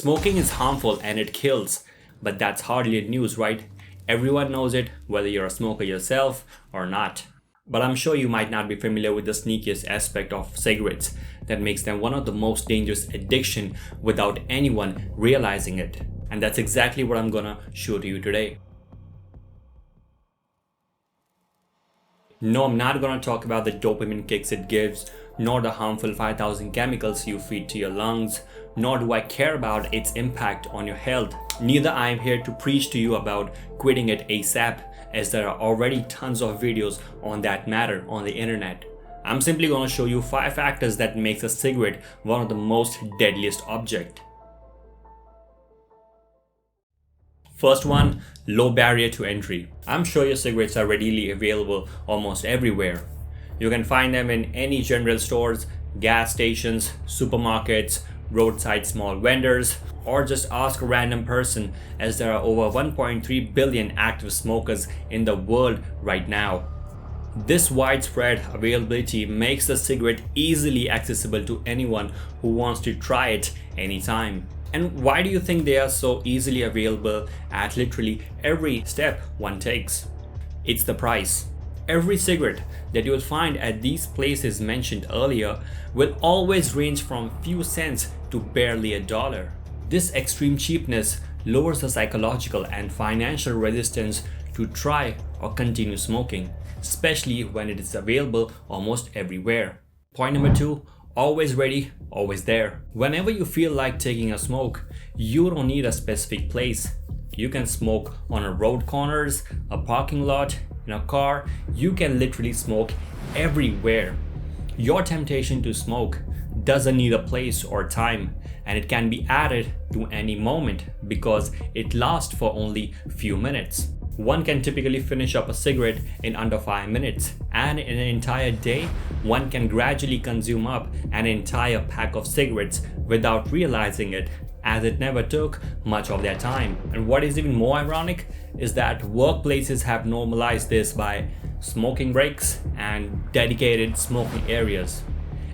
Smoking is harmful and it kills, but that's hardly news, right? Everyone knows it, whether you're a smoker yourself or not. But I'm sure you might not be familiar with the sneakiest aspect of cigarettes that makes them one of the most dangerous addiction without anyone realizing it. And that's exactly what I'm gonna show to you today. No, I'm not gonna talk about the dopamine kicks it gives, nor the harmful 5,000 chemicals you feed to your lungs, nor do I care about its impact on your health. Neither I am here to preach to you about quitting it ASAP, as there are already tons of videos on that matter on the internet. I'm simply gonna show you 5 factors that makes a cigarette one of the most deadliest object. First one, low barrier to entry. I'm sure your cigarettes are readily available almost everywhere. You can find them in any general stores, gas stations, supermarkets, roadside small vendors, or just ask a random person, as there are over 1.3 billion active smokers in the world right now. This widespread availability makes the cigarette easily accessible to anyone who wants to try it anytime. And why do you think they are so easily available at literally every step one takes? It's the price. Every cigarette that you will find at these places mentioned earlier will always range from few cents to barely $1. This extreme cheapness lowers the psychological and financial resistance to try or continue smoking, especially when it is available almost everywhere. Point number 2, always ready, always there. Whenever you feel like taking a smoke, you don't need a specific place. You can smoke on a road corners, a parking lot, in a car. You can literally smoke everywhere. Your temptation to smoke doesn't need a place or time, and it can be added to any moment because it lasts for only few minutes. One can typically finish up a cigarette in under 5 minutes, and in an entire day, one can gradually consume up an entire pack of cigarettes without realizing it, as it never took much of their time. And what is even more ironic is that workplaces have normalized this by smoking breaks and dedicated smoking areas.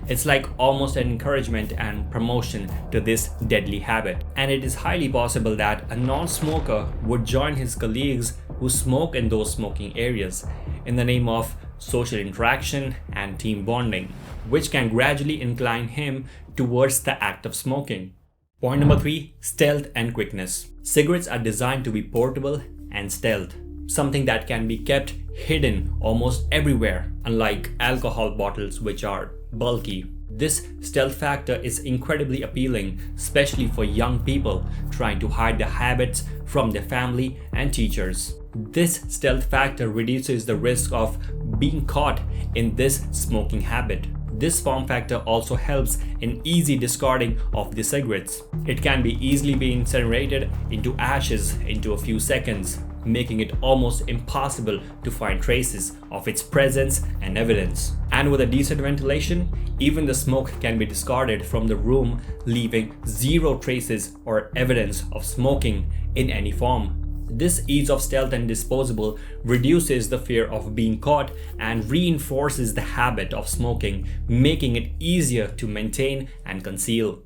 It's like almost an encouragement and promotion to this deadly habit. And it is highly possible that a non-smoker would join his colleagues who smoke in those smoking areas in the name of social interaction and team bonding, which can gradually incline him towards the act of smoking. Point number 3, stealth and quickness. Cigarettes are designed to be portable and stealth, something that can be kept hidden almost everywhere, unlike alcohol bottles, which are bulky. This stealth factor is incredibly appealing, especially for young people trying to hide their habits from their family and teachers. This stealth factor reduces the risk of being caught in this smoking habit. This form factor also helps in easy discarding of the cigarettes. It can be easily be incinerated into ashes into a few seconds, making it almost impossible to find traces of its presence and evidence. And with a decent ventilation, even the smoke can be discarded from the room, leaving zero traces or evidence of smoking in any form. This ease of stealth and disposable reduces the fear of being caught and reinforces the habit of smoking, making it easier to maintain and conceal.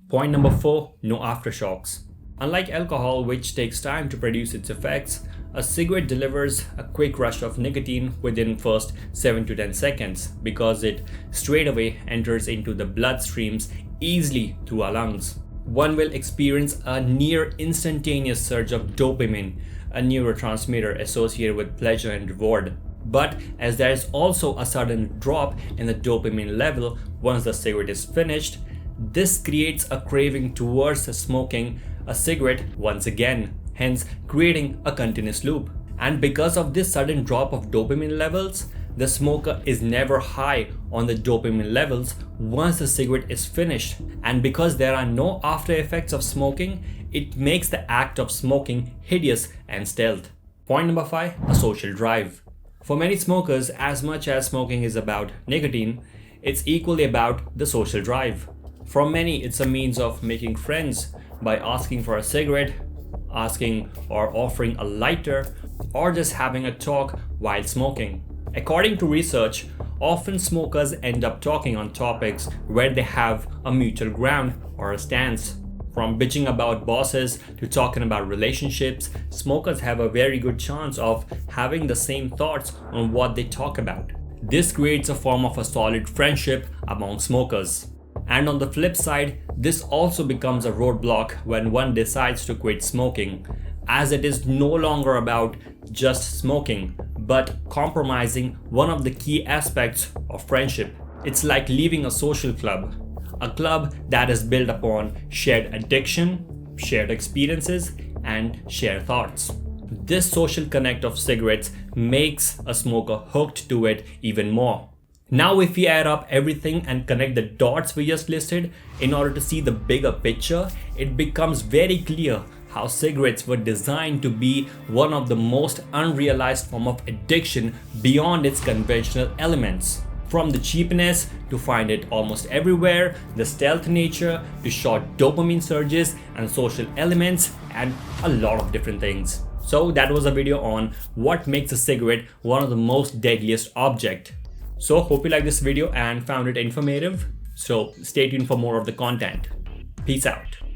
Point number 4, no aftershocks. Unlike alcohol, which takes time to produce its effects, a cigarette delivers a quick rush of nicotine within first 7 to 10 seconds because it straight away enters into the bloodstreams easily through our lungs. One will experience a near instantaneous surge of dopamine, a neurotransmitter associated with pleasure and reward. But as there is also a sudden drop in the dopamine level once the cigarette is finished, this creates a craving towards smoking a cigarette once again, hence creating a continuous loop. And because of this sudden drop of dopamine levels, the smoker is never high on the dopamine levels once the cigarette is finished. And because there are no after effects of smoking, it makes the act of smoking hideous and stealth. Point number 5, a social drive. For many smokers, as much as smoking is about nicotine, it's equally about the social drive. For many, it's a means of making friends by asking for a cigarette, asking or offering a lighter, or just having a talk while smoking. According to research, often smokers end up talking on topics where they have a mutual ground or a stance. From bitching about bosses to talking about relationships, smokers have a very good chance of having the same thoughts on what they talk about. This creates a form of a solid friendship among smokers. And on the flip side, this also becomes a roadblock when one decides to quit smoking, as it is no longer about just smoking, but compromising one of the key aspects of friendship. It's like leaving a social club, a club that is built upon shared addiction, shared experiences, and shared thoughts. This social connect of cigarettes makes a smoker hooked to it even more. Now, if we add up everything and connect the dots we just listed in order to see the bigger picture, it becomes very clear how cigarettes were designed to be one of the most unrealized form of addiction beyond its conventional elements. From the cheapness to find it almost everywhere, the stealth nature to short dopamine surges and social elements, and a lot of different things. So that was a video on what makes a cigarette one of the most deadliest object. So hope you liked this video and found it informative. So stay tuned for more of the content. Peace out.